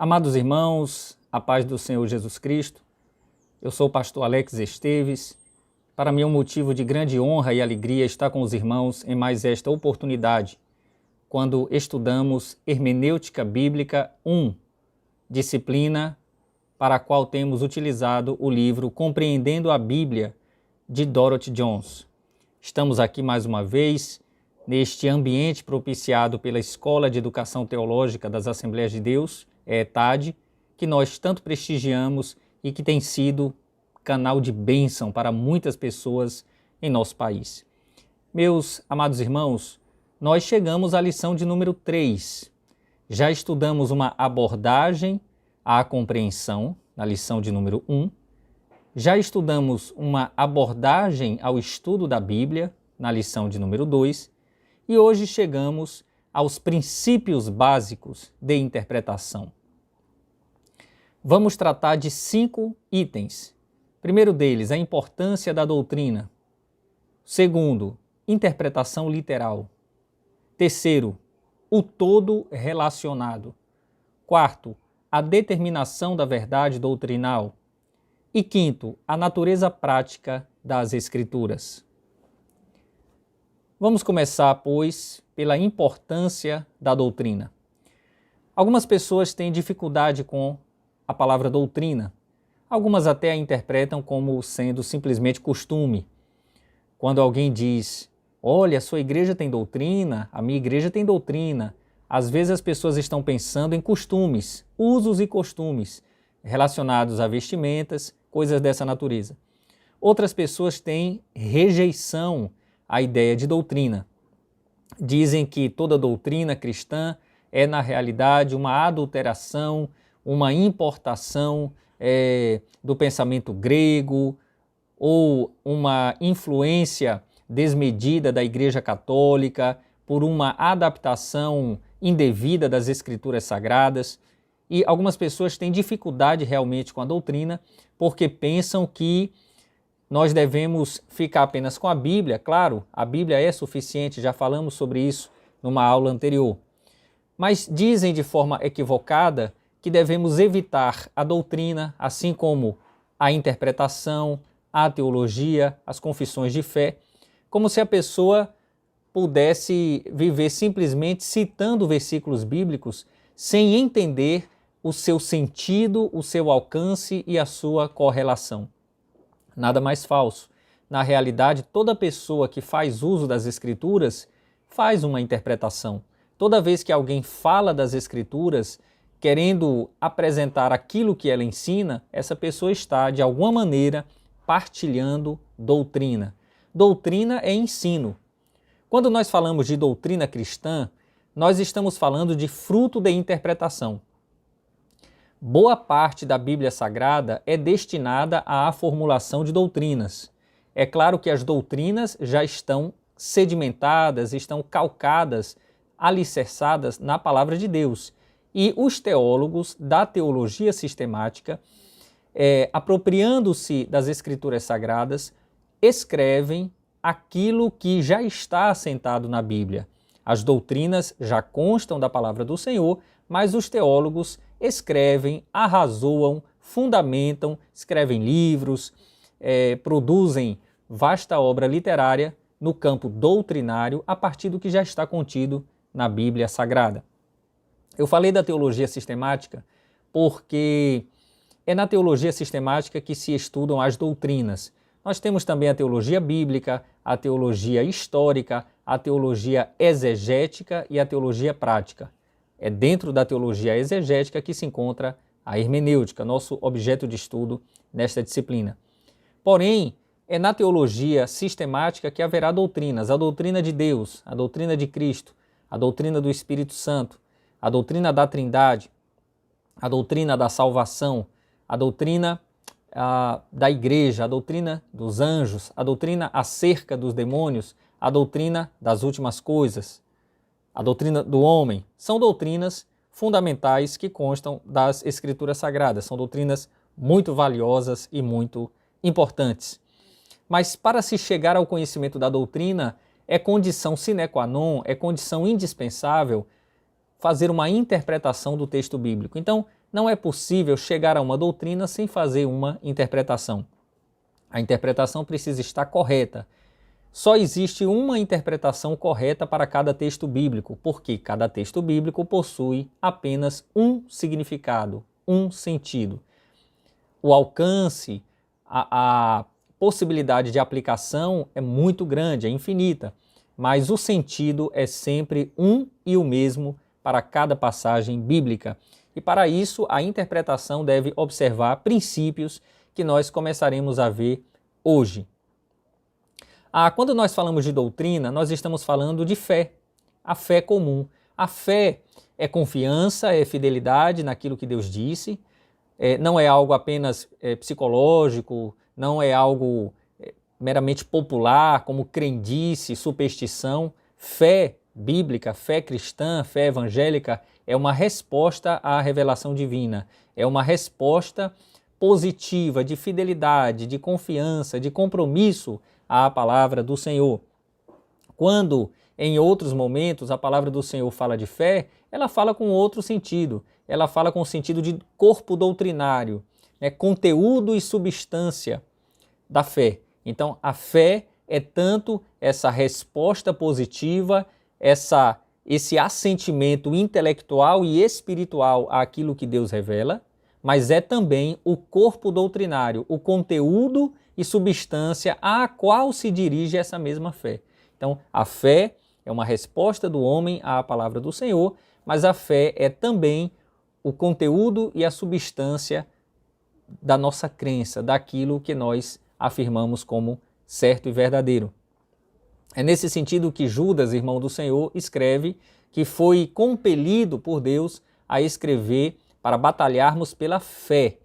Amados irmãos, a paz do Senhor Jesus Cristo, eu sou o pastor Alex Esteves. Para mim é um motivo de grande honra e alegria estar com os irmãos em mais esta oportunidade, quando estudamos Hermenêutica Bíblica 1, disciplina para a qual temos utilizado o livro Compreendendo a Bíblia, de Dorothy Jones. Estamos aqui mais uma vez, neste ambiente propiciado pela Escola de Educação Teológica das Assembleias de Deus, ETAD, que nós tanto prestigiamos e que tem sido canal de bênção para muitas pessoas em nosso país. Meus amados irmãos, nós chegamos à lição de número 3. Já estudamos uma abordagem à compreensão, na lição de número 1. Já estudamos uma abordagem ao estudo da Bíblia, na lição de número 2. E hoje chegamos aos princípios básicos de interpretação. Vamos tratar de 5 itens. Primeiro deles, a importância da doutrina. Segundo, interpretação literal. Terceiro, o todo relacionado. Quarto, a determinação da verdade doutrinal. E quinto, a natureza prática das Escrituras. Vamos começar, pois, pela importância da doutrina. Algumas pessoas têm dificuldade com a palavra doutrina. Algumas até a interpretam como sendo simplesmente costume. Quando alguém diz, olha, a sua igreja tem doutrina, a minha igreja tem doutrina, às vezes as pessoas estão pensando em costumes, usos e costumes relacionados a vestimentas, coisas dessa natureza. Outras pessoas têm rejeição à ideia de doutrina. Dizem que toda doutrina cristã é, na realidade, uma adulteração, uma importação do pensamento grego ou uma influência desmedida da Igreja Católica por uma adaptação indevida das Escrituras Sagradas. E algumas pessoas têm dificuldade realmente com a doutrina porque pensam que nós devemos ficar apenas com a Bíblia. Claro, a Bíblia é suficiente, já falamos sobre isso numa aula anterior. Mas dizem de forma equivocada que devemos evitar a doutrina, assim como a interpretação, a teologia, as confissões de fé, como se a pessoa pudesse viver simplesmente citando versículos bíblicos sem entender o seu sentido, o seu alcance e a sua correlação. Nada mais falso. Na realidade, toda pessoa que faz uso das Escrituras faz uma interpretação. Toda vez que alguém fala das Escrituras, querendo apresentar aquilo que ela ensina, essa pessoa está, de alguma maneira, partilhando doutrina. Doutrina é ensino. Quando nós falamos de doutrina cristã, nós estamos falando de fruto de interpretação. Boa parte da Bíblia Sagrada é destinada à formulação de doutrinas. É claro que as doutrinas já estão sedimentadas, estão calcadas, alicerçadas na palavra de Deus. E os teólogos da teologia sistemática, apropriando-se das Escrituras Sagradas, escrevem aquilo que já está assentado na Bíblia. As doutrinas já constam da palavra do Senhor, mas os teólogos escrevem, arrazoam, fundamentam, escrevem livros, produzem vasta obra literária no campo doutrinário a partir do que já está contido na Bíblia Sagrada. Eu falei da teologia sistemática porque é na teologia sistemática que se estudam as doutrinas. Nós temos também a teologia bíblica, a teologia histórica, a teologia exegética e a teologia prática. É dentro da teologia exegética que se encontra a hermenêutica, nosso objeto de estudo nesta disciplina. Porém, é na teologia sistemática que haverá doutrinas, a doutrina de Deus, a doutrina de Cristo, a doutrina do Espírito Santo, a doutrina da Trindade, a doutrina da salvação, a doutrina da igreja, a doutrina dos anjos, a doutrina acerca dos demônios, a doutrina das últimas coisas, a doutrina do homem. São doutrinas fundamentais que constam das Escrituras Sagradas. São doutrinas muito valiosas e muito importantes. Mas para se chegar ao conhecimento da doutrina, é condição sine qua non, é condição indispensável fazer uma interpretação do texto bíblico. Então, não é possível chegar a uma doutrina sem fazer uma interpretação. A interpretação precisa estar correta. Só existe uma interpretação correta para cada texto bíblico, porque cada texto bíblico possui apenas um significado, um sentido. O alcance, a possibilidade de aplicação é muito grande, é infinita, mas o sentido é sempre um e o mesmo para cada passagem bíblica. E para isso, a interpretação deve observar princípios que nós começaremos a ver hoje. Quando nós falamos de doutrina, nós estamos falando de fé, a fé comum. A fé é confiança, é fidelidade naquilo que Deus disse, não é algo apenas psicológico, não é algo meramente popular, como crendice, superstição. Fé bíblica, fé cristã, fé evangélica é uma resposta à revelação divina, é uma resposta positiva, de fidelidade, de confiança, de compromisso à palavra do Senhor. Quando, em outros momentos, a palavra do Senhor fala de fé, ela fala com outro sentido. Ela fala com o sentido de corpo doutrinário, conteúdo e substância da fé. Então, a fé é tanto essa resposta positiva, esse assentimento intelectual e espiritual àquilo que Deus revela, mas é também o corpo doutrinário, o conteúdo e substância a qual se dirige essa mesma fé. Então, a fé é uma resposta do homem à palavra do Senhor, mas a fé é também o conteúdo e a substância da nossa crença, daquilo que nós afirmamos como certo e verdadeiro. É nesse sentido que Judas, irmão do Senhor, escreve que foi compelido por Deus a escrever para batalharmos pela fé,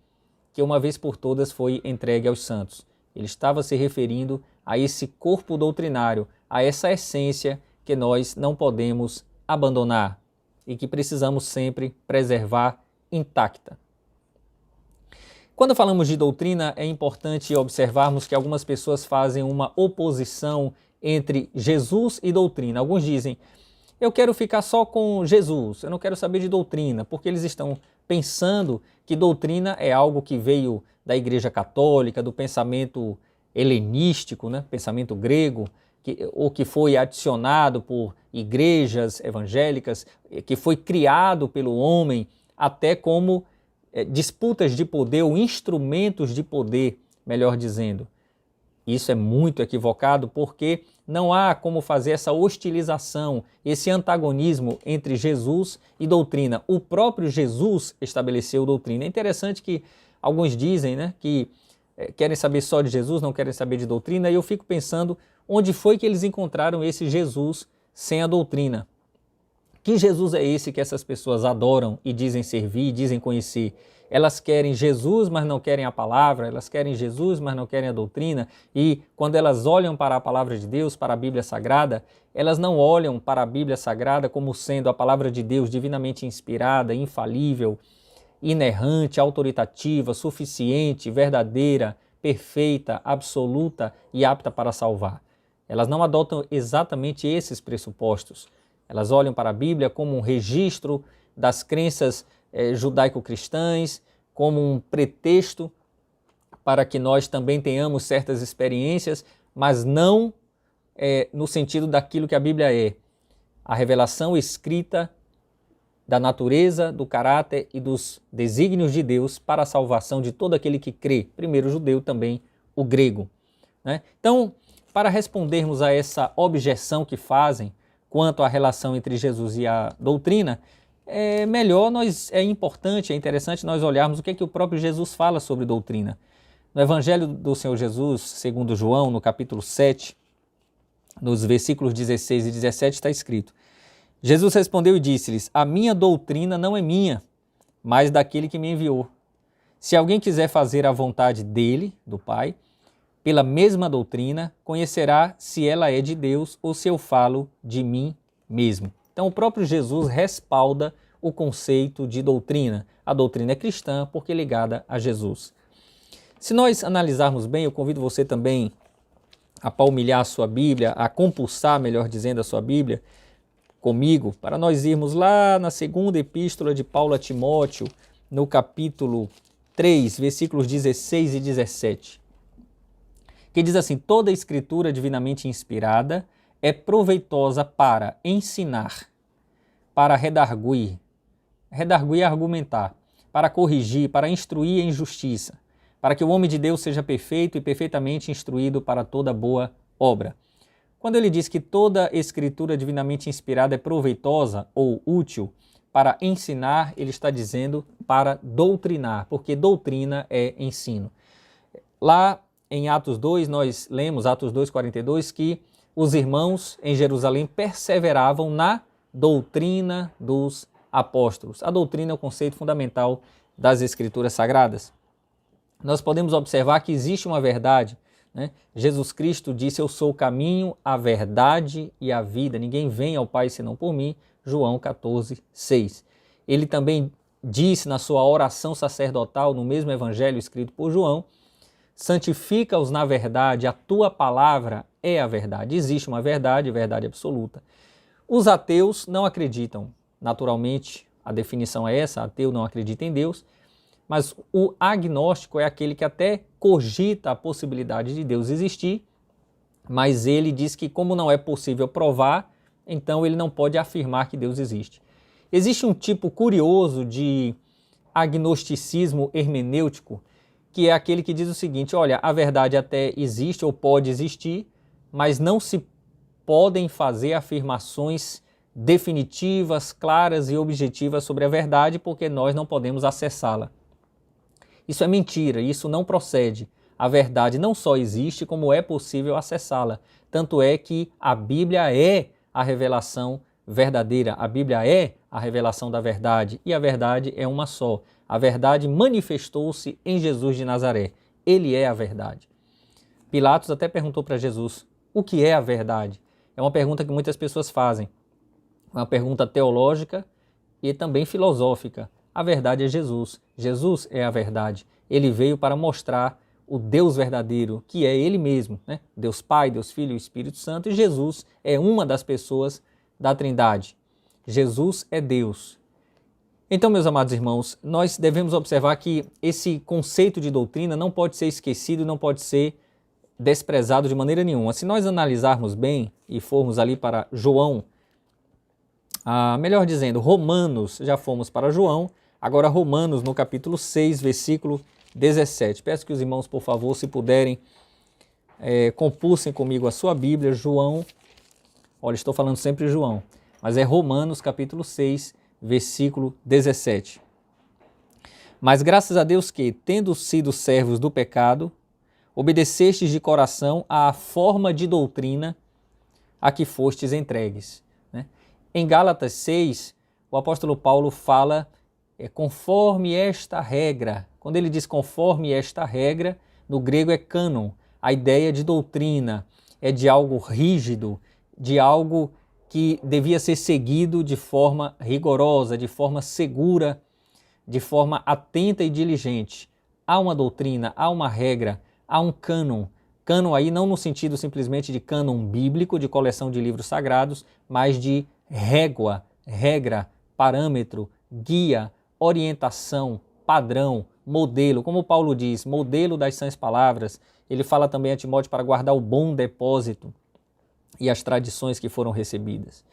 que uma vez por todas foi entregue aos santos. Ele estava se referindo a esse corpo doutrinário, a essa essência que nós não podemos abandonar e que precisamos sempre preservar intacta. Quando falamos de doutrina, é importante observarmos que algumas pessoas fazem uma oposição entre Jesus e doutrina. Alguns dizem, eu quero ficar só com Jesus, eu não quero saber de doutrina, porque eles estão pensando que doutrina é algo que veio da Igreja Católica, do pensamento helenístico, pensamento grego, ou que foi adicionado por igrejas evangélicas, que foi criado pelo homem até como disputas de poder ou instrumentos de poder, melhor dizendo. Isso é muito equivocado porque não há como fazer essa hostilização, esse antagonismo entre Jesus e doutrina. O próprio Jesus estabeleceu doutrina. É interessante que alguns dizem que querem saber só de Jesus, não querem saber de doutrina, e eu fico pensando onde foi que eles encontraram esse Jesus sem a doutrina. Que Jesus é esse que essas pessoas adoram e dizem servir, dizem conhecer? Elas querem Jesus, mas não querem a palavra, elas querem Jesus, mas não querem a doutrina, e quando elas olham para a palavra de Deus, para a Bíblia Sagrada, elas não olham para a Bíblia Sagrada como sendo a palavra de Deus divinamente inspirada, infalível, inerrante, autoritativa, suficiente, verdadeira, perfeita, absoluta e apta para salvar. Elas não adotam exatamente esses pressupostos. Elas olham para a Bíblia como um registro das crenças judaico-cristãs, como um pretexto para que nós também tenhamos certas experiências, mas não no sentido daquilo que a Bíblia é. A revelação escrita da natureza, do caráter e dos desígnios de Deus para a salvação de todo aquele que crê, primeiro o judeu, também o grego. Então, para respondermos a essa objeção que fazem quanto à relação entre Jesus e a doutrina, é importante, é interessante nós olharmos o que é que o próprio Jesus fala sobre doutrina. No Evangelho do Senhor Jesus, segundo João, no capítulo 7, nos versículos 16 e 17, está escrito: Jesus respondeu e disse-lhes, a minha doutrina não é minha, mas daquele que me enviou. Se alguém quiser fazer a vontade dele, do Pai, pela mesma doutrina, conhecerá se ela é de Deus ou se eu falo de mim mesmo. Então, o próprio Jesus respalda o conceito de doutrina. A doutrina é cristã porque é ligada a Jesus. Se nós analisarmos bem, eu convido você também a palmilhar a sua Bíblia, a compulsar, melhor dizendo, a sua Bíblia comigo, para nós irmos lá na segunda epístola de Paulo a Timóteo, no capítulo 3, versículos 16 e 17, que diz assim: toda a escritura divinamente inspirada é proveitosa para ensinar, para redarguir é argumentar, para corrigir, para instruir em justiça, para que o homem de Deus seja perfeito e perfeitamente instruído para toda boa obra. Quando ele diz que toda escritura divinamente inspirada é proveitosa ou útil para ensinar, ele está dizendo para doutrinar, porque doutrina é ensino. Lá em Atos 2, nós lemos, Atos 2:42, que os irmãos em Jerusalém perseveravam na doutrina dos apóstolos. A doutrina é o conceito fundamental das Escrituras Sagradas. Nós podemos observar que existe uma verdade, né? Jesus Cristo disse: eu sou o caminho, a verdade e a vida. Ninguém vem ao Pai senão por mim. João 14:6. Ele também disse na sua oração sacerdotal, no mesmo evangelho escrito por João: santifica-os na verdade, a tua palavra é a verdade. Existe uma verdade, verdade absoluta. Os ateus não acreditam. Naturalmente, a definição é essa: ateu não acredita em Deus. Mas o agnóstico é aquele que até cogita a possibilidade de Deus existir, mas ele diz que, como não é possível provar, então ele não pode afirmar que Deus existe. Existe um tipo curioso de agnosticismo hermenêutico, que é aquele que diz o seguinte: olha, a verdade até existe ou pode existir, mas não se podem fazer afirmações definitivas, claras e objetivas sobre a verdade, porque nós não podemos acessá-la. Isso é mentira, isso não procede. A verdade não só existe, como é possível acessá-la. Tanto é que a Bíblia é a revelação verdadeira, a Bíblia é a revelação da verdade, e a verdade é uma só. A verdade manifestou-se em Jesus de Nazaré. Ele é a verdade. Pilatos até perguntou para Jesus: o que é a verdade? É uma pergunta que muitas pessoas fazem. Uma pergunta teológica e também filosófica. A verdade é Jesus. Jesus é a verdade. Ele veio para mostrar o Deus verdadeiro, que é Ele mesmo, né? Deus Pai, Deus Filho e Espírito Santo, e Jesus é uma das pessoas da Trindade. Jesus é Deus. Então, meus amados irmãos, nós devemos observar que esse conceito de doutrina não pode ser esquecido, não pode ser desprezado de maneira nenhuma. Se nós analisarmos bem e formos ali para João, melhor dizendo, Romanos, já fomos para João, agora Romanos no capítulo 6, versículo 17. Peço que os irmãos, por favor, se puderem, compulsem comigo a sua Bíblia, João, olha, estou falando sempre João, mas é Romanos capítulo 6, versículo 17. Mas graças a Deus que, tendo sido servos do pecado, obedecestes de coração à forma de doutrina a que fostes entregues. Né? Em Gálatas 6, o apóstolo Paulo fala conforme esta regra. Quando ele diz conforme esta regra, no grego é cânon. A ideia de doutrina é de algo rígido, de algo que devia ser seguido de forma rigorosa, de forma segura, de forma atenta e diligente. Há uma doutrina, há uma regra, há um cânon. Cânon aí não no sentido simplesmente de cânon bíblico, de coleção de livros sagrados, mas de régua, regra, parâmetro, guia, orientação, padrão, modelo. Como Paulo diz, modelo das sãs palavras. Ele fala também a Timóteo para guardar o bom depósito e as tradições que foram recebidas.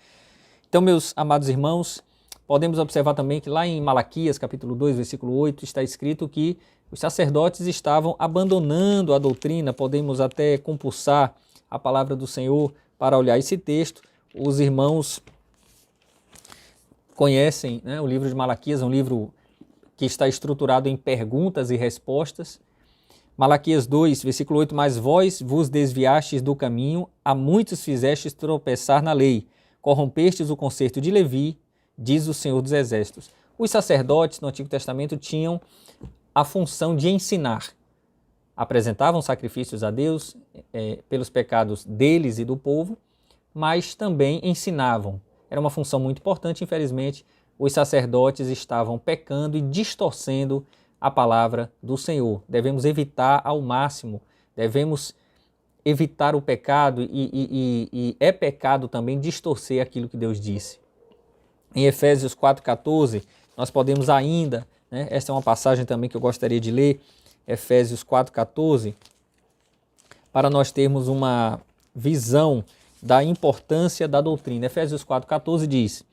Então, meus amados irmãos, podemos observar também que lá em Malaquias, capítulo 2, versículo 8, está escrito que os sacerdotes estavam abandonando a doutrina. Podemos até compulsar a palavra do Senhor para olhar esse texto. Os irmãos conhecem, né, o livro de Malaquias, é um livro que está estruturado em perguntas e respostas. Malaquias 2, versículo 8, mas vós vos desviastes do caminho, a muitos fizestes tropeçar na lei, corrompestes o concerto de Levi, diz o Senhor dos Exércitos. Os sacerdotes no Antigo Testamento tinham a função de ensinar. Apresentavam sacrifícios a Deus pelos pecados deles e do povo, mas também ensinavam. Era uma função muito importante. Infelizmente, os sacerdotes estavam pecando e distorcendo a palavra do Senhor. Devemos evitar ao máximo, devemos evitar o pecado e é pecado também distorcer aquilo que Deus disse. Em Efésios 4,14, nós podemos ainda né? Esta é uma passagem também que eu gostaria de ler, Efésios 4,14, para nós termos uma visão da importância da doutrina. Efésios 4,14 diz: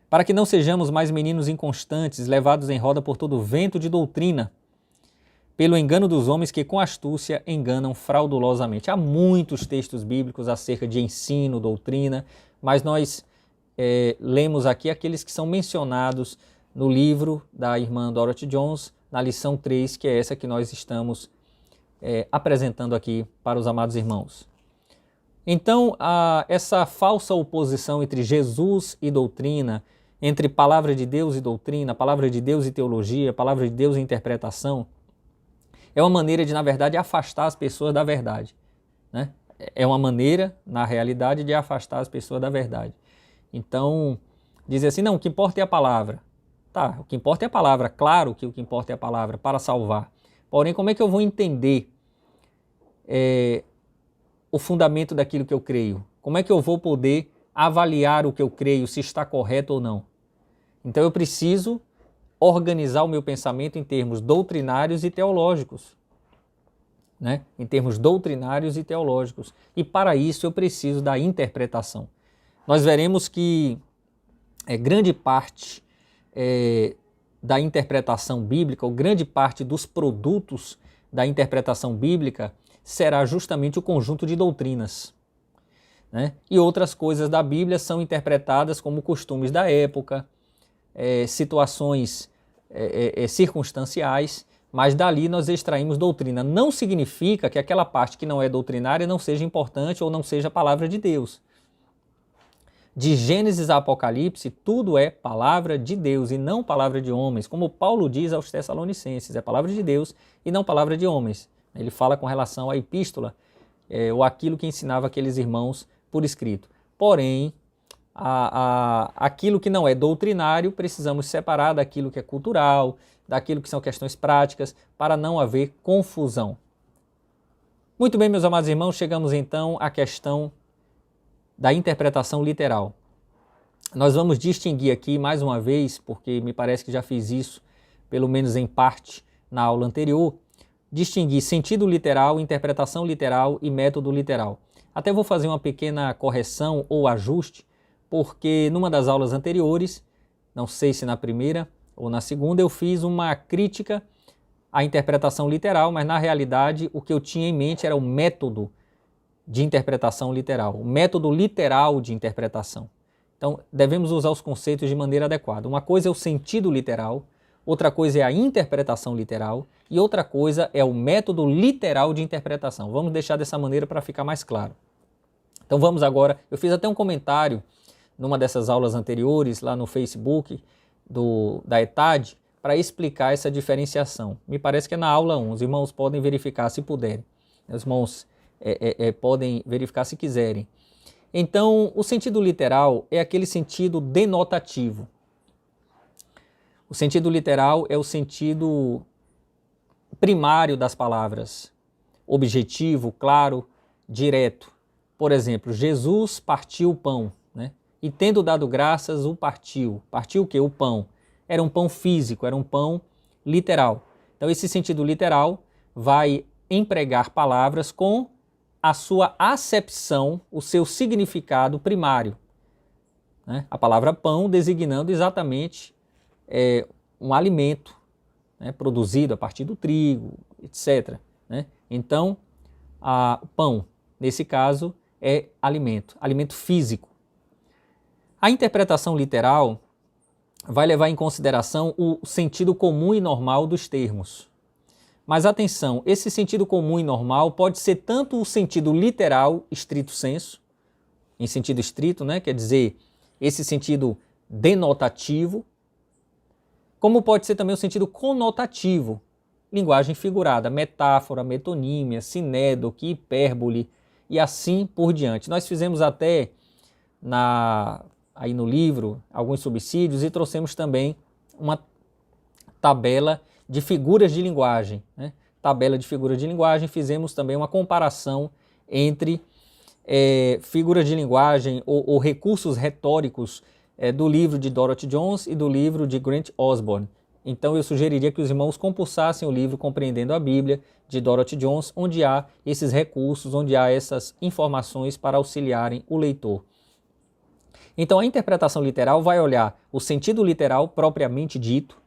para que não sejamos mais meninos inconstantes, levados em roda por todo vento de doutrina, pelo engano dos homens que com astúcia enganam fraudulosamente. Há muitos textos bíblicos acerca de ensino, doutrina, mas nós lemos aqui aqueles que são mencionados no livro da irmã Dorothy Jones, na lição 3, que é essa que nós estamos apresentando aqui para os amados irmãos. Então, essa falsa oposição entre Jesus e doutrina, entre palavra de Deus e doutrina, palavra de Deus e teologia, palavra de Deus e interpretação, é uma maneira de, na verdade, afastar as pessoas da verdade, né? É uma maneira, na realidade, de afastar as pessoas da verdade. Então, dizer assim, não, o que importa é a palavra. Tá, o que importa é a palavra, claro que o que importa é a palavra para salvar. Porém, como é que eu vou entender o fundamento daquilo que eu creio? Como é que eu vou poder avaliar o que eu creio, se está correto ou não? Então eu preciso organizar o meu pensamento em termos doutrinários e teológicos, né? Em termos doutrinários e teológicos. E para isso eu preciso da interpretação. Nós veremos que grande parte da interpretação bíblica, ou grande parte dos produtos da interpretação bíblica, será justamente o conjunto de doutrinas, né? E outras coisas da Bíblia são interpretadas como costumes da época, situações circunstanciais, mas dali nós extraímos doutrina. Não significa que aquela parte que não é doutrinária não seja importante ou não seja a palavra de Deus. De Gênesis a Apocalipse, tudo é palavra de Deus e não palavra de homens. Como Paulo diz aos Tessalonicenses, é palavra de Deus e não palavra de homens. Ele fala com relação à epístola, ou aquilo que ensinava aqueles irmãos por escrito. Porém, aquilo que não é doutrinário, precisamos separar daquilo que é cultural, daquilo que são questões práticas, para não haver confusão. Muito bem, meus amados irmãos, chegamos então à questão da interpretação literal. Nós vamos distinguir aqui mais uma vez, porque me parece que já fiz isso, pelo menos em parte, na aula anterior, distinguir sentido literal, interpretação literal e método literal. Até vou fazer uma pequena correção ou ajuste, porque numa das aulas anteriores, não sei se na primeira ou na segunda, eu fiz uma crítica à interpretação literal, mas na realidade o que eu tinha em mente era o método de interpretação literal, o método literal de interpretação. Então, devemos usar os conceitos de maneira adequada. Uma coisa é o sentido literal, outra coisa é a interpretação literal e outra coisa é o método literal de interpretação. Vamos deixar dessa maneira para ficar mais claro. Então vamos agora, eu fiz até um comentário numa dessas aulas anteriores, lá no Facebook da ETAD, para explicar essa diferenciação. Me parece que é na aula 1, os irmãos podem verificar se puderem. Os irmãos podem verificar se quiserem. Então, o sentido literal é aquele sentido denotativo. O sentido literal é o sentido primário das palavras. Objetivo, claro, direto. Por exemplo, Jesus partiu o pão, né? E tendo dado graças, o partiu. Partiu o quê? O pão. Era um pão físico, era um pão literal. Então, esse sentido literal vai empregar palavras com a sua acepção, o seu significado primário, né? A palavra pão designando exatamente um alimento, né, produzido a partir do trigo, etc, né? Então, o pão, nesse caso, é alimento físico. A interpretação literal vai levar em consideração o sentido comum e normal dos termos. Mas atenção, esse sentido comum e normal pode ser tanto o sentido literal, estrito sensu, em sentido estrito, né? Quer dizer, esse sentido denotativo, como pode ser também o sentido conotativo, linguagem figurada, metáfora, metonímia, sinédoque, hipérbole e assim por diante. Nós fizemos até aí no livro alguns subsídios e trouxemos também uma tabela de figuras de linguagem, né? Tabela de figuras de linguagem, fizemos também uma comparação entre figuras de linguagem ou recursos retóricos do livro de Dorothy Jones e do livro de Grant Osborne. então eu sugeriria que os irmãos compulsassem o livro Compreendendo a Bíblia, de Dorothy Jones, onde há esses recursos, onde há essas informações para auxiliarem o leitor. Então a interpretação literal vai olhar o sentido literal propriamente dito,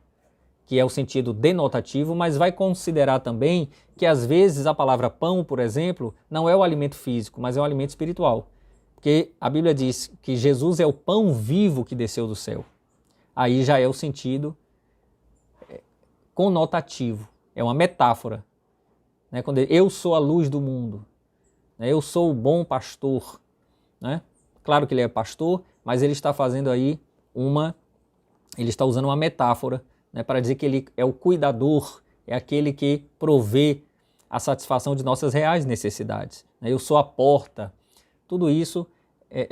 que é o sentido denotativo, mas vai considerar também que às vezes a palavra pão, por exemplo, não é o alimento físico, mas é um alimento espiritual. Porque a Bíblia diz que Jesus é o pão vivo que desceu do céu. Aí já é o sentido conotativo, é uma metáfora. Né? Quando eu sou a luz do mundo, né? Eu sou o bom pastor. Né? Claro que ele é pastor, mas ele está fazendo aí ele está usando uma metáfora, né, para dizer que ele é o cuidador, é aquele que provê a satisfação de nossas reais necessidades. Né? Eu sou a porta. Tudo isso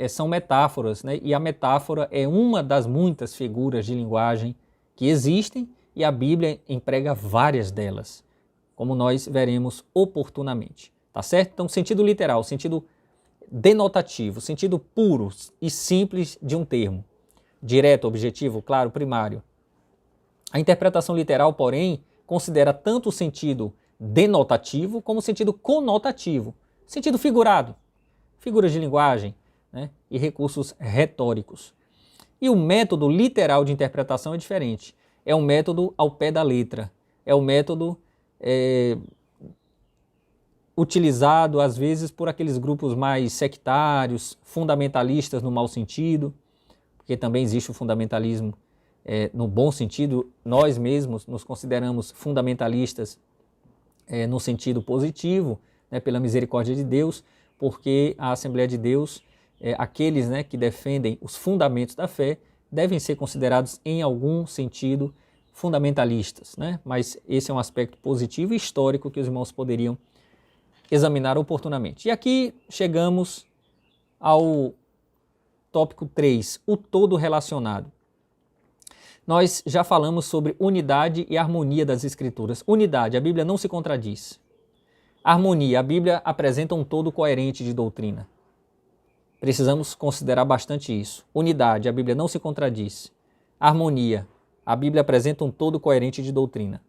são metáforas, né? E a metáfora é uma das muitas figuras de linguagem que existem e a Bíblia emprega várias delas, como nós veremos oportunamente. Tá certo? Então, sentido literal, sentido denotativo, sentido puro e simples de um termo. Direto, objetivo, claro, primário. A interpretação literal, porém, considera tanto o sentido denotativo como o sentido conotativo, sentido figurado, figuras de linguagem, né, e recursos retóricos. E o método literal de interpretação é diferente. É um método ao pé da letra, é um método utilizado às vezes por aqueles grupos mais sectários, fundamentalistas no mau sentido, porque também existe o fundamentalismo no bom sentido. Nós mesmos nos consideramos fundamentalistas no sentido positivo, né, pela misericórdia de Deus, porque a Assembleia de Deus, aqueles, né, que defendem os fundamentos da fé, devem ser considerados em algum sentido fundamentalistas, né? Mas esse é um aspecto positivo e histórico que os irmãos poderiam examinar oportunamente. E aqui chegamos ao tópico 3, o todo relacionado. Nós já falamos sobre unidade e harmonia das Escrituras. Unidade, a Bíblia não se contradiz. Harmonia, a Bíblia apresenta um todo coerente de doutrina. Precisamos considerar bastante isso. Unidade, a Bíblia não se contradiz. Harmonia, a Bíblia apresenta um todo coerente de doutrina.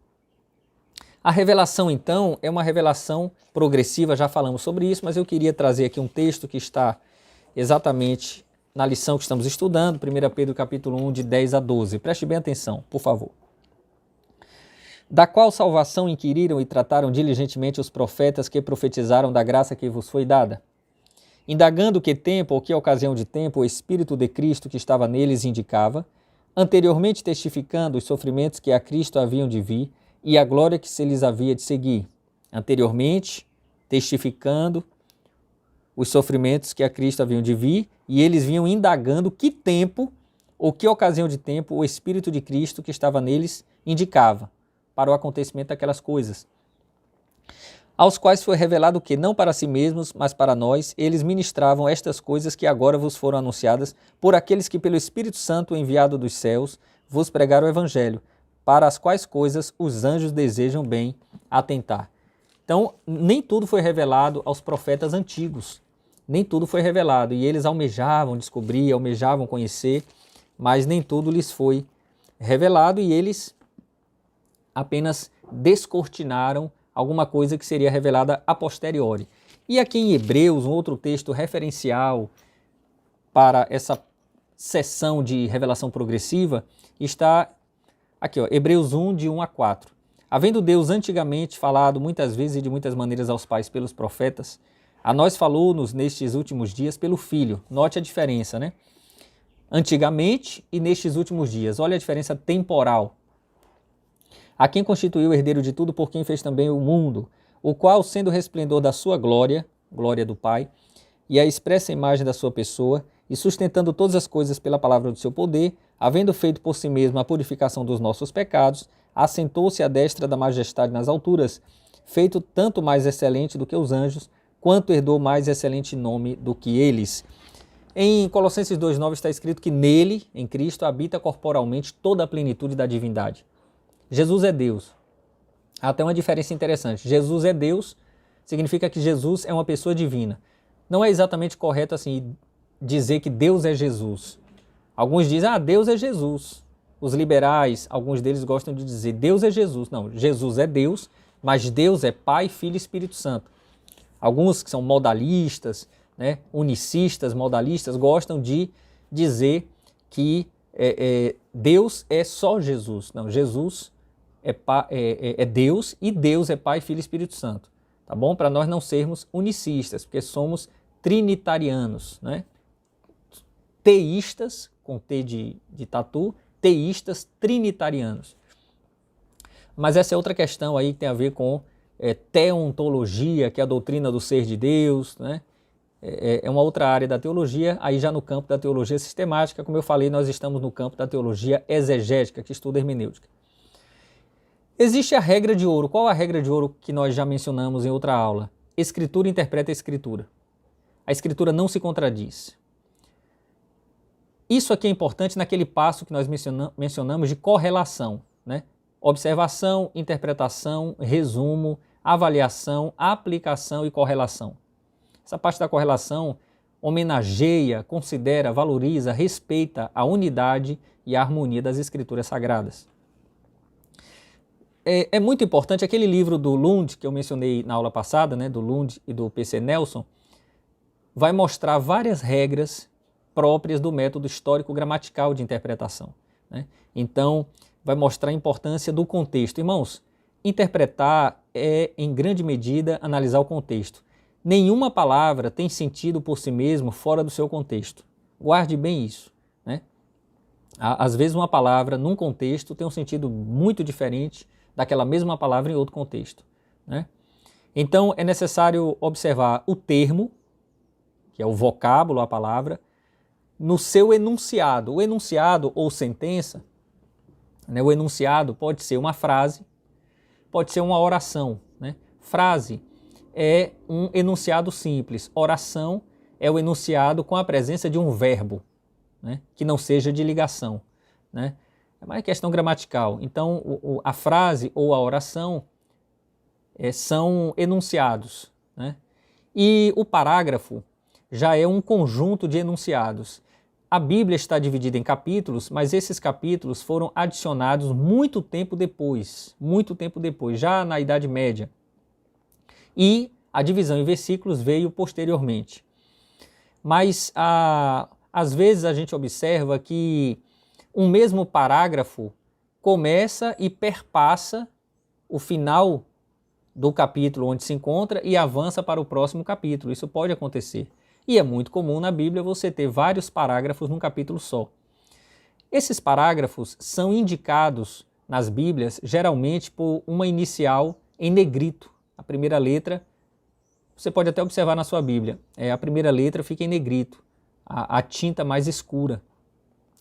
A revelação, então, é uma revelação progressiva, já falamos sobre isso, mas eu queria trazer aqui um texto que está exatamente na lição que estamos estudando, 1 Pedro capítulo 1, de 10 a 12. Preste bem atenção, por favor. Da qual salvação inquiriram e trataram diligentemente os profetas que profetizaram da graça que vos foi dada, indagando que tempo ou que ocasião de tempo o Espírito de Cristo que estava neles indicava, anteriormente testificando os sofrimentos que a Cristo haviam de vir e a glória que se lhes havia de seguir. Anteriormente testificando os sofrimentos que a Cristo haviam de vir, e eles vinham indagando que tempo ou que ocasião de tempo o Espírito de Cristo que estava neles indicava para o acontecimento daquelas coisas, aos quais foi revelado que, não para si mesmos, mas para nós, eles ministravam estas coisas que agora vos foram anunciadas por aqueles que pelo Espírito Santo enviado dos céus vos pregaram o Evangelho, para as quais coisas os anjos desejam bem atentar. Então, nem tudo foi revelado aos profetas antigos, nem tudo foi revelado, e eles almejavam descobrir, almejavam conhecer, mas nem tudo lhes foi revelado, e eles apenas descortinaram alguma coisa que seria revelada a posteriori. E aqui em Hebreus, um outro texto referencial para essa seção de revelação progressiva, está aqui, Hebreus 1, de 1 a 4. Havendo Deus antigamente falado muitas vezes e de muitas maneiras aos pais pelos profetas, a nós falou-nos nestes últimos dias pelo Filho. Note a diferença, né? Antigamente e nestes últimos dias. Olha a diferença temporal. A quem constituiu o herdeiro de tudo, por quem fez também o mundo, o qual, sendo o resplendor da sua glória, glória do Pai, e a expressa imagem da sua pessoa, e sustentando todas as coisas pela palavra do seu poder, havendo feito por si mesmo a purificação dos nossos pecados, assentou-se à destra da majestade nas alturas, feito tanto mais excelente do que os anjos, quanto herdou mais excelente nome do que eles. Em Colossenses 2,9 está escrito que nele, em Cristo, habita corporalmente toda a plenitude da divindade. Jesus é Deus. Há até uma diferença interessante. Jesus é Deus, significa que Jesus é uma pessoa divina. Não é exatamente correto assim dizer que Deus é Jesus. Alguns dizem, Deus é Jesus. Os liberais, alguns deles gostam de dizer Deus é Jesus. Não, Jesus é Deus, mas Deus é Pai, Filho e Espírito Santo. Alguns que são modalistas, né, unicistas, modalistas, gostam de dizer que Deus é só Jesus. Não, Jesus é Deus e Deus é Pai, Filho e Espírito Santo. Tá bom? Para nós não sermos unicistas, porque somos trinitarianos, né? Teístas, com T de tatu, teístas trinitarianos. Mas essa é outra questão aí que tem a ver com teontologia, que é a doutrina do ser de Deus, né? É uma outra área da teologia, aí já no campo da teologia sistemática. Como eu falei, nós estamos no campo da teologia exegética, que estuda hermenêutica. Existe a regra de ouro. Qual a regra de ouro que nós já mencionamos em outra aula? Escritura interpreta a Escritura. A Escritura não se contradiz. Isso aqui é importante naquele passo que nós mencionamos de correlação, né? Observação, interpretação, resumo, avaliação, aplicação e correlação. Essa parte da correlação homenageia, considera, valoriza, respeita a unidade e a harmonia das Escrituras Sagradas. É muito importante, aquele livro do Lund, que eu mencionei na aula passada, né, do Lund e do P.C. Nelson, vai mostrar várias regras próprias do método histórico-gramatical de interpretação, né? Então, vai mostrar a importância do contexto. Irmãos, interpretar é, em grande medida, analisar o contexto. Nenhuma palavra tem sentido por si mesmo fora do seu contexto. Guarde bem isso, né? Às vezes uma palavra, num contexto, tem um sentido muito diferente daquela mesma palavra em outro contexto, né? Então, é necessário observar o termo, que é o vocábulo, a palavra, no seu enunciado. O enunciado ou sentença, né? O enunciado pode ser uma frase, pode ser uma oração, né? Frase é um enunciado simples. Oração é o enunciado com a presença de um verbo, né? Que não seja de ligação, né? É uma questão gramatical. Então, a frase ou a oração são enunciados, né? E o parágrafo já é um conjunto de enunciados. A Bíblia está dividida em capítulos, mas esses capítulos foram adicionados muito tempo depois, já na Idade Média. E a divisão em versículos veio posteriormente. Mas, às vezes, a gente observa que um mesmo parágrafo começa e perpassa o final do capítulo onde se encontra e avança para o próximo capítulo. Isso pode acontecer. E é muito comum na Bíblia você ter vários parágrafos num capítulo só. Esses parágrafos são indicados nas Bíblias geralmente por uma inicial em negrito. A primeira letra, você pode até observar na sua Bíblia, a primeira letra fica em negrito, a tinta mais escura,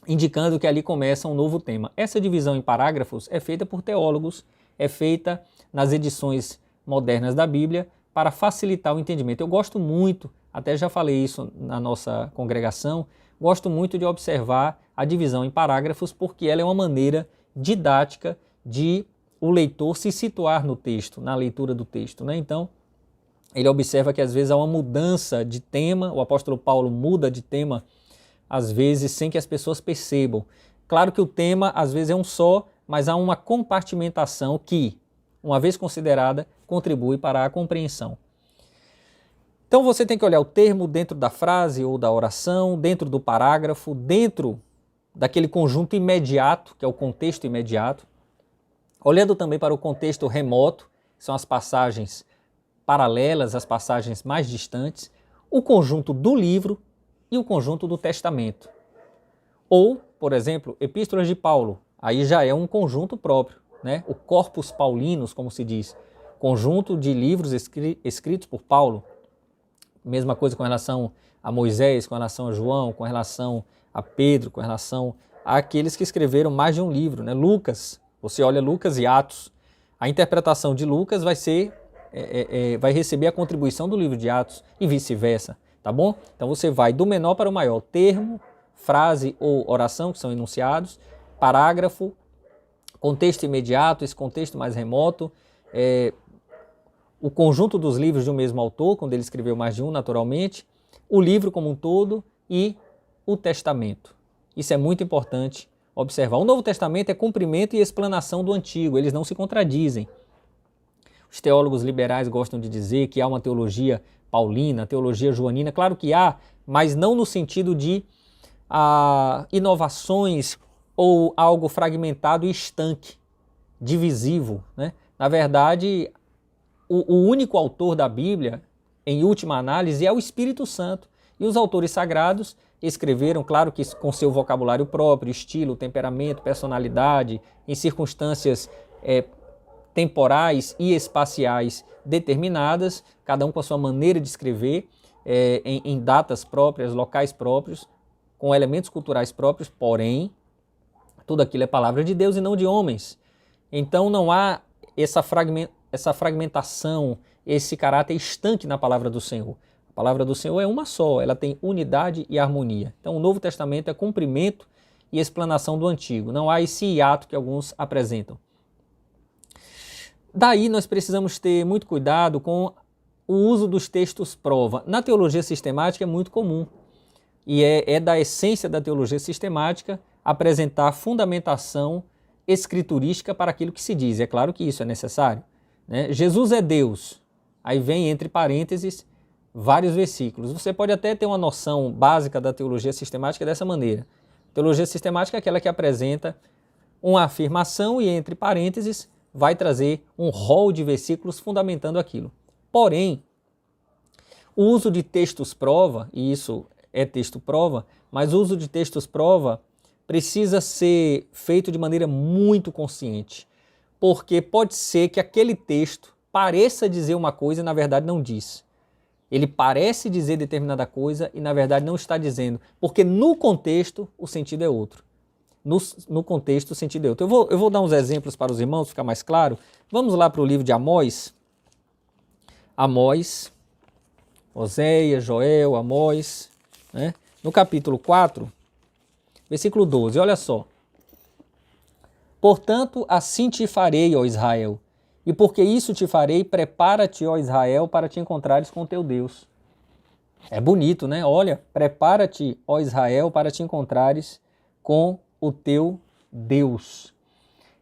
indicando que ali começa um novo tema. Essa divisão em parágrafos é feita por teólogos, é feita nas edições modernas da Bíblia para facilitar o entendimento. Eu gosto muito, até já falei isso na nossa congregação, gosto muito de observar a divisão em parágrafos porque ela é uma maneira didática de o leitor se situar no texto, na leitura do texto, né? Então, ele observa que às vezes há uma mudança de tema, o apóstolo Paulo muda de tema às vezes sem que as pessoas percebam. Claro que o tema às vezes é um só, mas há uma compartimentação que, uma vez considerada, contribui para a compreensão. Então você tem que olhar o termo dentro da frase ou da oração, dentro do parágrafo, dentro daquele conjunto imediato, que é o contexto imediato, olhando também para o contexto remoto, que são as passagens paralelas, as passagens mais distantes, o conjunto do livro e o conjunto do testamento. Ou, por exemplo, epístolas de Paulo, aí já é um conjunto próprio, né? O corpus paulinos, como se diz, conjunto de livros escritos por Paulo. Mesma coisa com relação a Moisés, com relação a João, com relação a Pedro, com relação àqueles que escreveram mais de um livro, né? Lucas, você olha Lucas e Atos, a interpretação de Lucas vai receber a contribuição do livro de Atos e vice-versa, tá bom? Então você vai do menor para o maior, termo, frase ou oração, que são enunciados, parágrafo, contexto imediato, esse contexto mais remoto, o conjunto dos livros de um mesmo autor, quando ele escreveu mais de um, naturalmente, o livro como um todo e o testamento. Isso é muito importante observar. O Novo Testamento é cumprimento e explanação do Antigo, eles não se contradizem. Os teólogos liberais gostam de dizer que há uma teologia paulina, teologia joanina. Claro que há, mas não no sentido de inovações ou algo fragmentado e estanque, divisivo, né? Na verdade, o único autor da Bíblia, em última análise, é o Espírito Santo. E os autores sagrados escreveram, claro que com seu vocabulário próprio, estilo, temperamento, personalidade, em circunstâncias temporais e espaciais determinadas, cada um com a sua maneira de escrever, em datas próprias, locais próprios, com elementos culturais próprios, porém, tudo aquilo é palavra de Deus e não de homens. Então não há essa fragmentação, esse caráter estanque na palavra do Senhor. A palavra do Senhor é uma só, ela tem unidade e harmonia. Então o Novo Testamento é cumprimento e explanação do Antigo. Não há esse hiato que alguns apresentam. Daí nós precisamos ter muito cuidado com o uso dos textos prova. Na teologia sistemática é muito comum. E é da essência da teologia sistemática apresentar fundamentação escriturística para aquilo que se diz. É claro que isso é necessário, né? Jesus é Deus. Aí vem entre parênteses vários versículos. Você pode até ter uma noção básica da teologia sistemática dessa maneira. Teologia sistemática é aquela que apresenta uma afirmação e entre parênteses vai trazer um rol de versículos fundamentando aquilo. Porém, o uso de textos prova, e isso é texto prova, mas o uso de textos prova precisa ser feito de maneira muito consciente, porque pode ser que aquele texto pareça dizer uma coisa e na verdade não diz. Ele parece dizer determinada coisa e na verdade não está dizendo, porque no contexto o sentido é outro. No contexto o sentido é outro. Eu vou dar uns exemplos para os irmãos, ficar mais claro. Vamos lá para o livro de Amós. Amós, Oséias, Joel, Amós, né? No capítulo 4, versículo 12, olha só. Portanto, assim te farei, ó Israel, e porque isso te farei, prepara-te, ó Israel, para te encontrares com teu Deus. É bonito, né? Olha, prepara-te, ó Israel, para te encontrares com o teu Deus.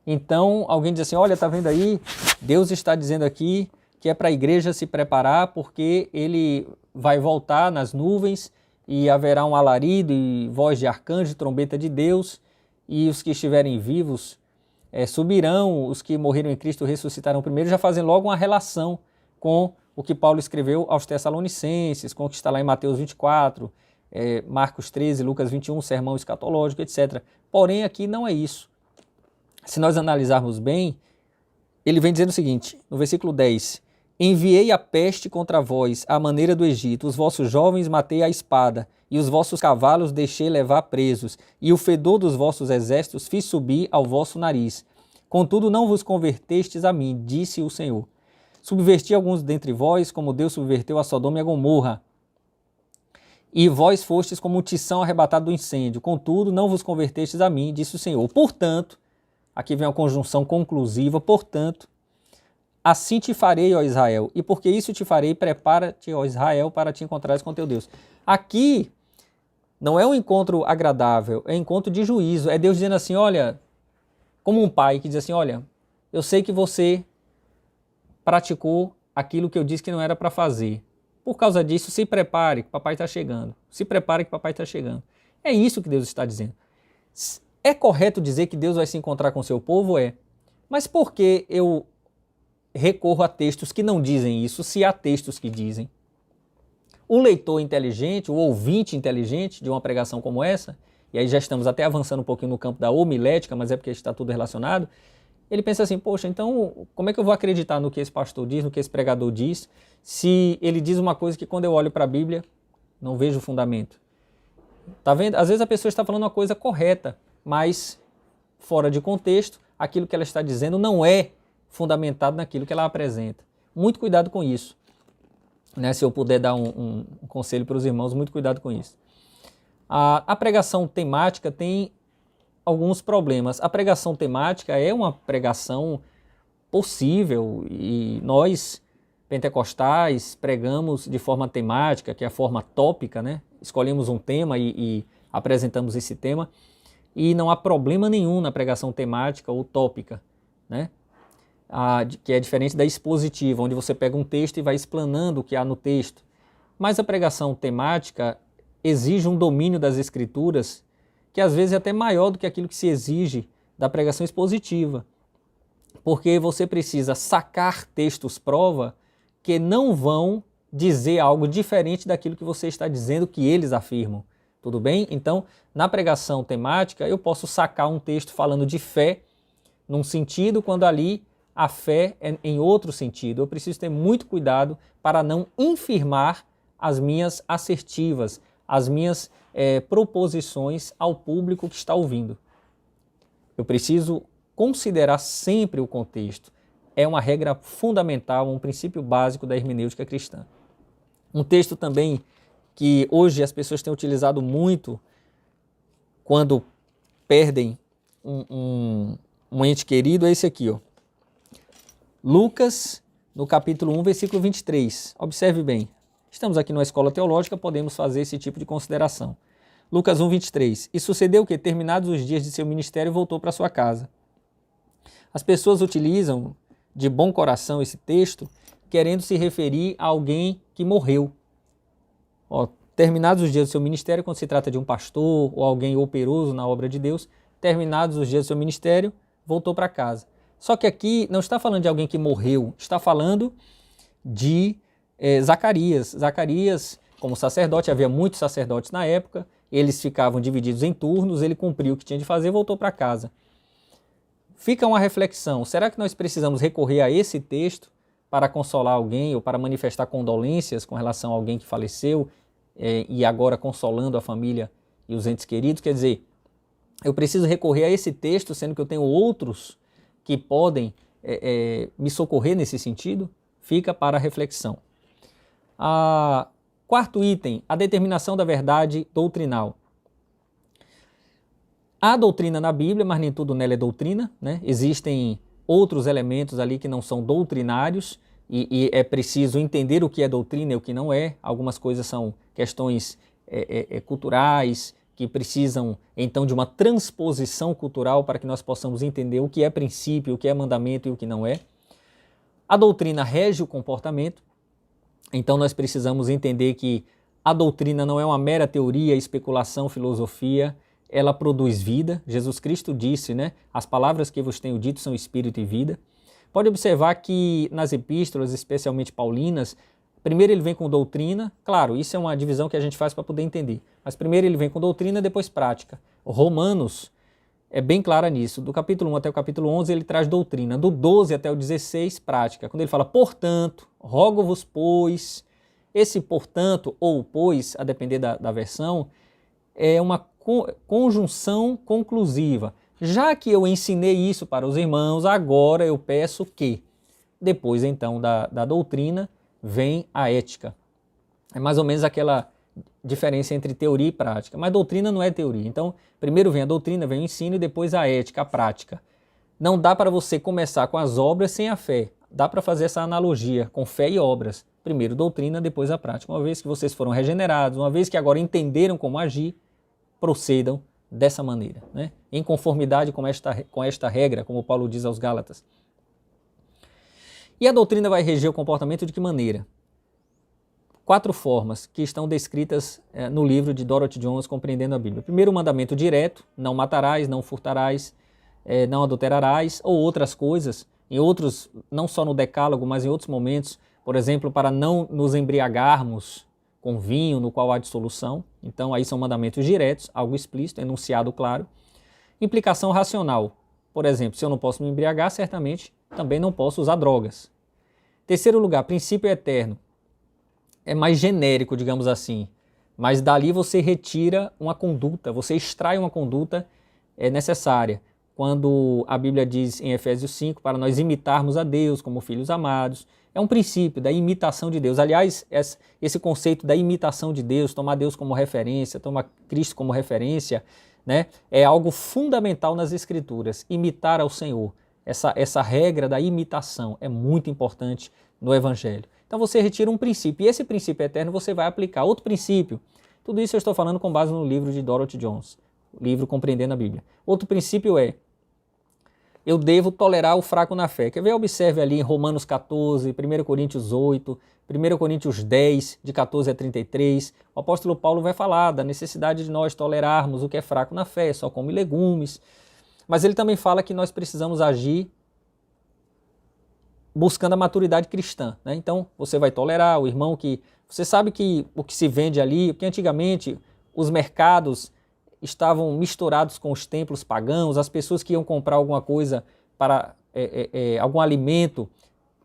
Então, alguém diz assim, olha, tá vendo aí? Deus está dizendo aqui que é para a igreja se preparar porque ele vai voltar nas nuvens e haverá um alarido e voz de arcanjo, trombeta de Deus, e os que estiverem vivos subirão, os que morreram em Cristo ressuscitarão primeiro, já fazem logo uma relação com o que Paulo escreveu aos Tessalonicenses, com o que está lá em Mateus 24, Marcos 13, Lucas 21, sermão escatológico, etc. Porém, aqui não é isso. Se nós analisarmos bem, ele vem dizendo o seguinte, no versículo 10, enviei a peste contra vós, à maneira do Egito, os vossos jovens matei à espada, e os vossos cavalos deixei levar presos, e o fedor dos vossos exércitos fiz subir ao vosso nariz. Contudo não vos convertestes a mim, disse o Senhor. Subverti alguns dentre vós, como Deus subverteu a Sodoma e a Gomorra. E vós fostes como um tição arrebatado do incêndio. Contudo não vos convertestes a mim, disse o Senhor. Portanto, aqui vem a conjunção conclusiva, portanto, assim te farei, ó Israel, e porque isso te farei, prepara-te, ó Israel, para te encontrares com teu Deus. Aqui não é um encontro agradável, é um encontro de juízo. É Deus dizendo assim, olha, como um pai que diz assim, olha, eu sei que você praticou aquilo que eu disse que não era para fazer. Por causa disso, se prepare que papai está chegando. Se prepare que papai está chegando. É isso que Deus está dizendo. É correto dizer que Deus vai se encontrar com o seu povo? É. Mas por que eu recorro a textos que não dizem isso, se há textos que dizem? O leitor inteligente, o ouvinte inteligente de uma pregação como essa, e aí já estamos até avançando um pouquinho no campo da homilética, mas é porque está tudo relacionado, ele pensa assim, poxa, então como é que eu vou acreditar no que esse pastor diz, no que esse pregador diz, se ele diz uma coisa que quando eu olho para a Bíblia, não vejo fundamento? Tá vendo? Às vezes a pessoa está falando uma coisa correta, mas fora de contexto, aquilo que ela está dizendo não é fundamentado naquilo que ela apresenta. Muito cuidado com isso. Né? Se eu puder dar um conselho para os irmãos, muito cuidado com isso. A pregação temática tem alguns problemas. A pregação temática é uma pregação possível e nós, pentecostais, pregamos de forma temática, que é a forma tópica, né? Escolhemos um tema e apresentamos esse tema. e não há problema nenhum na pregação temática ou tópica, né? Que é diferente da expositiva, onde você pega um texto e vai explanando o que há no texto. Mas a pregação temática exige um domínio das escrituras que às vezes é até maior do que aquilo que se exige da pregação expositiva, porque você precisa sacar textos prova que não vão dizer algo diferente daquilo que você está dizendo que eles afirmam. Tudo bem? Então, na pregação temática, eu posso sacar um texto falando de fé num sentido, quando ali a fé é em outro sentido. Eu preciso ter muito cuidado para não infirmar as minhas assertivas, as minhas proposições ao público que está ouvindo. Eu preciso considerar sempre o contexto. É uma regra fundamental, um princípio básico da hermenêutica cristã. Um texto também que hoje as pessoas têm utilizado muito quando perdem um ente querido é esse aqui, ó. Lucas, no capítulo 1, versículo 23. Observe bem. Estamos aqui numa escola teológica, podemos fazer esse tipo de consideração. Lucas 1, 23. E sucedeu que, terminados os dias de seu ministério, voltou para sua casa. As pessoas utilizam de bom coração esse texto, querendo se referir a alguém que morreu. Ó, terminados os dias do seu ministério, quando se trata de um pastor ou alguém operoso na obra de Deus, terminados os dias do seu ministério, voltou para casa. Só que aqui não está falando de alguém que morreu, está falando de Zacarias. Zacarias, como sacerdote, havia muitos sacerdotes na época, eles ficavam divididos em turnos, ele cumpriu o que tinha de fazer e voltou para casa. Fica uma reflexão, será que nós precisamos recorrer a esse texto para consolar alguém ou para manifestar condolências com relação a alguém que faleceu e agora consolando a família e os entes queridos? Quer dizer, eu preciso recorrer a esse texto, sendo que eu tenho outros que podem me socorrer nesse sentido? Fica para a reflexão. Quarto item, a determinação da verdade doutrinal. Há doutrina na Bíblia, mas nem tudo nela é doutrina, né? Existem outros elementos ali que não são doutrinários e é preciso entender o que é doutrina e o que não é. Algumas coisas são questões culturais, que precisam, então, de uma transposição cultural para que nós possamos entender o que é princípio, o que é mandamento e o que não é. A doutrina rege o comportamento, então nós precisamos entender que a doutrina não é uma mera teoria, especulação, filosofia, ela produz vida. Jesus Cristo disse, né? As palavras que vos tenho dito são espírito e vida. Pode observar que nas epístolas, especialmente paulinas, primeiro ele vem com doutrina, claro, isso é uma divisão que a gente faz para poder entender, mas primeiro ele vem com doutrina, depois prática. Romanos é bem clara nisso, do capítulo 1 até o capítulo 11 ele traz doutrina, do 12 até o 16 prática. Quando ele fala, portanto, rogo-vos, pois, esse portanto ou pois, a depender da versão, é uma conjunção conclusiva. Já que eu ensinei isso para os irmãos, agora eu peço que, depois então da doutrina, vem a ética. É mais ou menos aquela diferença entre teoria e prática. Mas doutrina não é teoria. Então, primeiro vem a doutrina, vem o ensino e depois a ética, a prática. Não dá para você começar com as obras sem a fé. Dá para fazer essa analogia com fé e obras. Primeiro doutrina, depois a prática. Uma vez que vocês foram regenerados, uma vez que agora entenderam como agir, procedam dessa maneira, né? Em conformidade com esta regra, como Paulo diz aos Gálatas. E a doutrina vai reger o comportamento de que maneira? 4 formas que estão descritas no livro de Dorothy Jones, Compreendendo a Bíblia. Primeiro, o mandamento direto, não matarás, não furtarás, não adulterarás, ou outras coisas, em outros, não só no decálogo, mas em outros momentos, por exemplo, para não nos embriagarmos com vinho no qual há dissolução. Então, aí são mandamentos diretos, algo explícito, enunciado claro. Implicação racional. Por exemplo, se eu não posso me embriagar, certamente também não posso usar drogas. Terceiro lugar, princípio eterno. É mais genérico, digamos assim, mas dali você retira uma conduta, você extrai uma conduta necessária. Quando a Bíblia diz em Efésios 5, para nós imitarmos a Deus como filhos amados, é um princípio da imitação de Deus. Aliás, esse conceito da imitação de Deus, tomar Deus como referência, tomar Cristo como referência, né, é algo fundamental nas Escrituras, imitar ao Senhor. Essa regra da imitação é muito importante no Evangelho. Então você retira um princípio, e esse princípio eterno você vai aplicar. Outro princípio, tudo isso eu estou falando com base no livro de Dorothy Jones. livro Compreendendo a Bíblia. Outro princípio é, eu devo tolerar o fraco na fé. Quer ver? Observe ali em Romanos 14, 1 Coríntios 8, 1 Coríntios 10, de 14 a 33. O apóstolo Paulo vai falar da necessidade de nós tolerarmos o que é fraco na fé, só come legumes. Mas ele também fala que nós precisamos agir buscando a maturidade cristã, né? Então, você vai tolerar o irmão que... Você sabe que o que se vende ali, porque antigamente os mercados estavam misturados com os templos pagãos, as pessoas que iam comprar alguma coisa para algum alimento,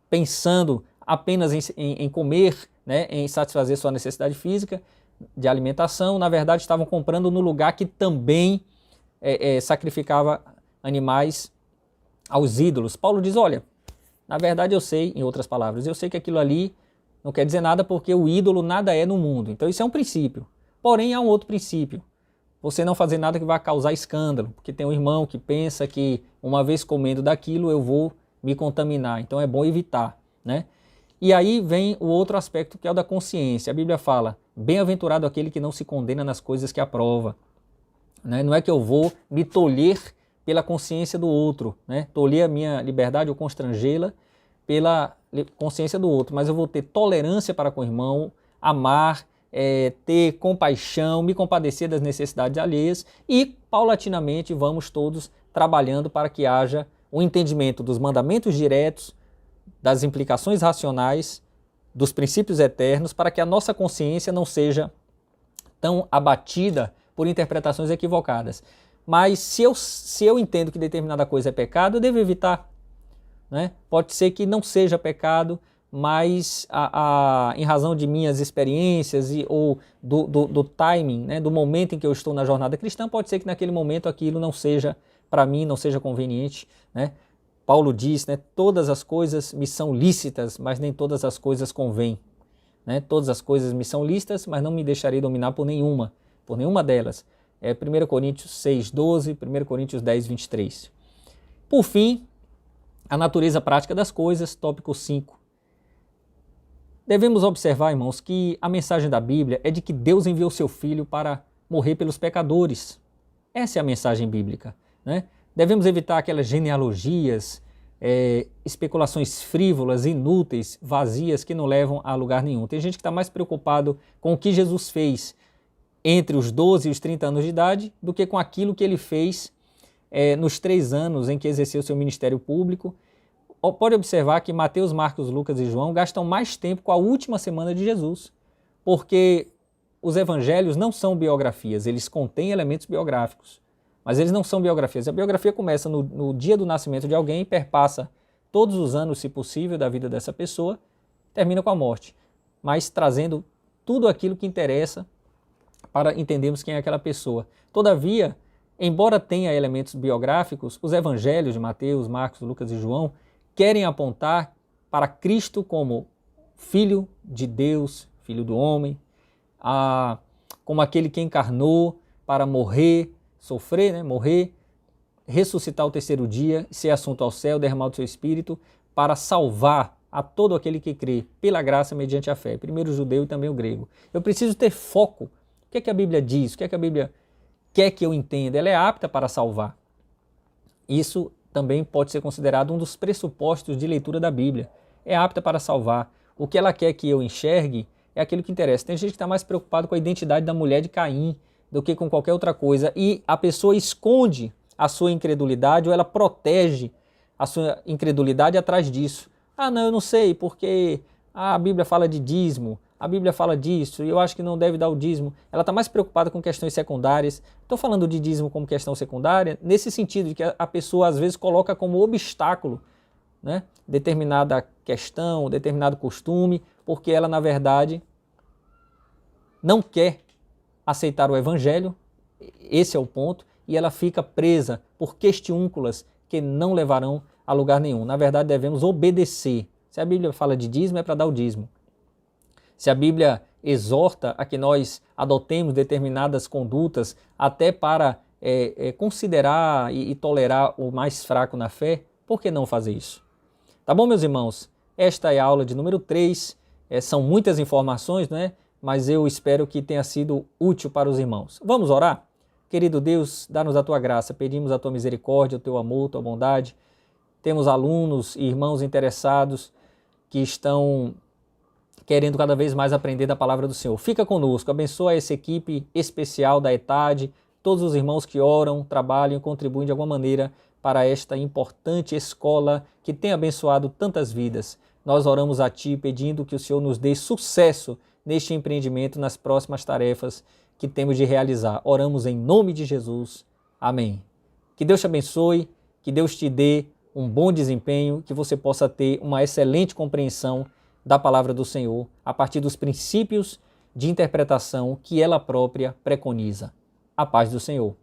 pensando apenas em comer, né, em satisfazer sua necessidade física de alimentação, na verdade estavam comprando no lugar que também sacrificava animais aos ídolos. Paulo diz, olha, na verdade eu sei, em outras palavras, eu sei que aquilo ali não quer dizer nada porque o ídolo nada é no mundo. Então isso é um princípio. Porém, há um outro princípio. Você não fazer nada que vai causar escândalo, porque tem um irmão que pensa que uma vez comendo daquilo eu vou me contaminar, então é bom evitar, né? E aí vem o outro aspecto que é o da consciência. A Bíblia fala, bem-aventurado aquele que não se condena nas coisas que aprova, né? Não é que eu vou me tolher pela consciência do outro, né? Tolher a minha liberdade ou constrangê-la pela consciência do outro, mas eu vou ter tolerância para com o irmão, amar, ter compaixão, me compadecer das necessidades alheias e, paulatinamente, vamos todos trabalhando para que haja o entendimento dos mandamentos diretos, das implicações racionais, dos princípios eternos, para que a nossa consciência não seja tão abatida por interpretações equivocadas. Mas se eu entendo que determinada coisa é pecado, eu devo evitar, né? Pode ser que não seja pecado, mas em razão de minhas experiências ou do timing, né, do momento em que eu estou na jornada cristã, pode ser que naquele momento aquilo não seja, para mim, não seja conveniente, né? Paulo diz, né, todas as coisas me são lícitas, mas nem todas as coisas convêm, né? Todas as coisas me são lícitas, mas não me deixarei dominar por nenhuma delas. 1 Coríntios 6, 12, 1 Coríntios 10, 23. Por fim, a natureza prática das coisas, tópico 5. Devemos observar, irmãos, que a mensagem da Bíblia é de que Deus enviou seu Filho para morrer pelos pecadores. Essa é a mensagem bíblica, né? Devemos evitar aquelas genealogias, especulações frívolas, inúteis, vazias, que não levam a lugar nenhum. Tem gente que está mais preocupado com o que Jesus fez entre os 12 e os 30 anos de idade do que com aquilo que ele fez nos 3 anos em que exerceu seu ministério público. Pode observar que Mateus, Marcos, Lucas e João gastam mais tempo com a última semana de Jesus, porque os evangelhos não são biografias, eles contêm elementos biográficos, mas eles não são biografias. A biografia começa no dia do nascimento de alguém e perpassa todos os anos, se possível, da vida dessa pessoa, termina com a morte, mas trazendo tudo aquilo que interessa para entendermos quem é aquela pessoa. Todavia, embora tenha elementos biográficos, os evangelhos de Mateus, Marcos, Lucas e João querem apontar para Cristo como Filho de Deus, Filho do homem, como aquele que encarnou para morrer, sofrer, né, morrer, ressuscitar ao terceiro dia, ser assunto ao céu, derramar o seu Espírito, para salvar a todo aquele que crê, pela graça mediante a fé, primeiro o judeu e também o grego. Eu preciso ter foco. O que é que a Bíblia diz? O que é que a Bíblia quer que eu entenda? Ela é apta para salvar. Isso também pode ser considerado um dos pressupostos de leitura da Bíblia. É apta para salvar. O que ela quer que eu enxergue é aquilo que interessa. Tem gente que está mais preocupado com a identidade da mulher de Caim do que com qualquer outra coisa. E a pessoa esconde a sua incredulidade ou ela protege a sua incredulidade atrás disso. Ah, não, eu não sei, porque a Bíblia fala de dízimo, a Bíblia fala disso, e eu acho que não deve dar o dízimo. Ela está mais preocupada com questões secundárias. Estou falando de dízimo como questão secundária, nesse sentido de que a pessoa às vezes coloca como obstáculo, né, determinada questão, determinado costume, porque ela na verdade não quer aceitar o Evangelho, esse é o ponto, e ela fica presa por questiúnculas que não levarão a lugar nenhum. Na verdade devemos obedecer. Se a Bíblia fala de dízimo, é para dar o dízimo. Se a Bíblia exorta a que nós adotemos determinadas condutas até para considerar e tolerar o mais fraco na fé, por que não fazer isso? Tá bom, meus irmãos? Esta é a aula de número 3. São muitas informações, né? Mas eu espero que tenha sido útil para os irmãos. Vamos orar? Querido Deus, dá-nos a tua graça, pedimos a tua misericórdia, o teu amor, a tua bondade. Temos alunos e irmãos interessados que estão querendo cada vez mais aprender da palavra do Senhor. Fica conosco, abençoa essa equipe especial da ETAD, todos os irmãos que oram, trabalham e contribuem de alguma maneira para esta importante escola que tem abençoado tantas vidas. Nós oramos a Ti pedindo que o Senhor nos dê sucesso neste empreendimento, nas próximas tarefas que temos de realizar. Oramos em nome de Jesus. Amém. Que Deus te abençoe, que Deus te dê um bom desempenho, que você possa ter uma excelente compreensão da palavra do Senhor a partir dos princípios de interpretação que ela própria preconiza. A paz do Senhor.